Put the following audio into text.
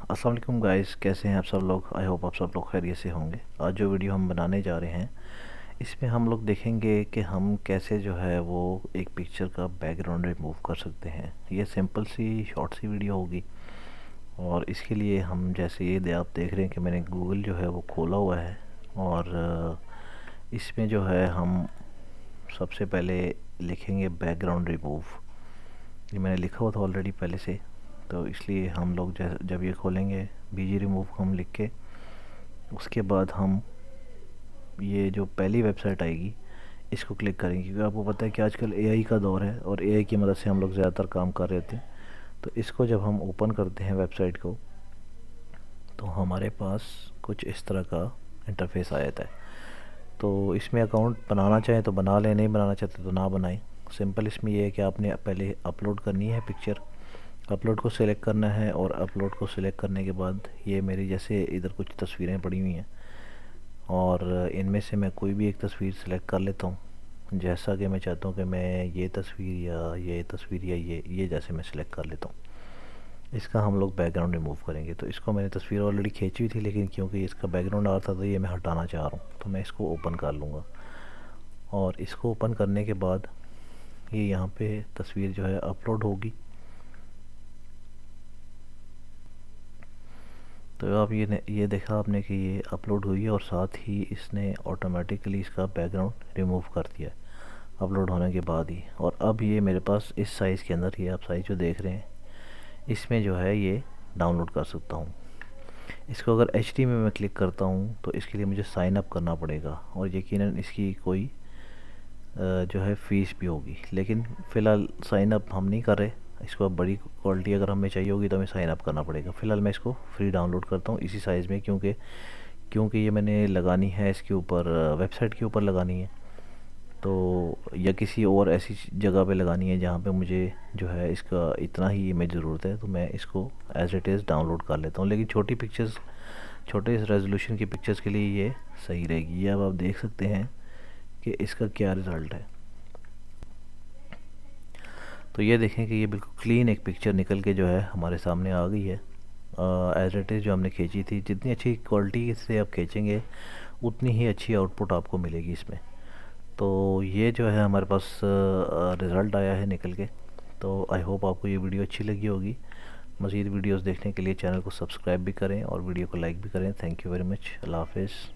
अस्सलाम वालेकुम गाइस, कैसे हैं आप सब लोग। आई होप आप सब लोग खैरियत से होंगे। आज जो वीडियो हम बनाने जा रहे हैं इसमें हम लोग देखेंगे कि हम कैसे जो है वो एक पिक्चर का बैकग्राउंड रिमूव कर सकते हैं। ये सिंपल सी शॉर्ट सी वीडियो होगी और इसके लिए हम जैसे आप देख रहे हैं कि मैंने गूगल जो है वो खोला हुआ है और इसमें जो है हम सबसे पहले लिखेंगे बैकग्राउंड रिमूव। ये मैंने लिखा हुआ था ऑलरेडी पहले से, तो इसलिए हम लोग जब ये खोलेंगे बीजी रिमूव हम लिख के, उसके बाद हम ये जो पहली वेबसाइट आएगी इसको क्लिक करेंगे, क्योंकि आपको पता है कि आजकल एआई का दौर है और एआई की मदद से हम लोग ज़्यादातर काम कर रहे थे। तो इसको जब हम ओपन करते हैं वेबसाइट को तो हमारे पास कुछ इस तरह का इंटरफेस आ जाता है। तो इसमें अकाउंट बनाना चाहें तो बना लें, नहीं बनाना चाहते तो ना बनाएं। सिंपल इसमें ये है कि आपने पहले अपलोड करनी है पिक्चर। अपलोड को सिलेक्ट करना है और अपलोड को सिलेक्ट करने के बाद ये मेरी जैसे इधर कुछ तस्वीरें पड़ी हुई हैं और इनमें से मैं कोई भी एक तस्वीर सिलेक्ट कर लेता हूँ। जैसा कि मैं चाहता हूँ कि मैं ये तस्वीर या ये जैसे मैं सिलेक्ट कर लेता हूँ। इसका हम लोग बैकग्राउंड रिमूव करेंगे। तो इसको मैंने तस्वीर ऑलरेडी खींची हुई थी, लेकिन क्योंकि इसका बैकग्राउंड आ रहा था तो ये मैं हटाना चाह रहा हूँ, तो मैं इसको ओपन कर लूँगा। और इसको ओपन करने के बाद ये यहाँ पे तस्वीर जो है अपलोड होगी। तो आप ये देखा आपने कि ये अपलोड हुई है और साथ ही इसने ऑटोमेटिकली इसका बैकग्राउंड रिमूव कर दिया है अपलोड होने के बाद ही। और अब ये मेरे पास इस साइज़ के अंदर, ये आप साइज़ जो देख रहे हैं इसमें जो है ये डाउनलोड कर सकता हूँ। इसको अगर एचडी में मैं क्लिक करता हूँ तो इसके लिए मुझे साइन अप करना पड़ेगा और यकीनन इसकी कोई जो है फ़ीस भी होगी, लेकिन फ़िलहाल साइन अप हम नहीं कर रहे। इसको अब बड़ी क्वालिटी अगर हमें चाहिए होगी तो हमें साइन अप करना पड़ेगा। फ़िलहाल मैं इसको फ्री डाउनलोड करता हूँ इसी साइज़ में, क्योंकि ये मैंने लगानी है इसके ऊपर, वेबसाइट के ऊपर लगानी है तो, या किसी और ऐसी जगह पे लगानी है जहाँ पे मुझे जो है इसका इतना ही इमेज ज़रूरत है, तो मैं इसको एज़ इट इज़ डाउनलोड कर लेता हूँ। लेकिन छोटी पिक्चर्स, छोटे रेजोल्यूशन की पिक्चर्स के लिए ये सही रहेगी। ये अब आप देख सकते हैं कि इसका क्या रिज़ल्ट है। तो ये देखें कि ये बिल्कुल क्लीन एक पिक्चर निकल के जो है हमारे सामने आ गई है एज इट इज़ जो हमने खींची थी। जितनी अच्छी क्वालिटी से आप खींचेंगे उतनी ही अच्छी आउटपुट आपको मिलेगी इसमें। तो ये जो है हमारे पास रिज़ल्ट आया है निकल के। तो आई होप आपको ये वीडियो अच्छी लगी होगी। मज़ीद वीडियोस देखने के लिए चैनल को सब्सक्राइब भी करें और वीडियो को लाइक भी करें। Thank you very much. अल्लाह हाफ़िज़।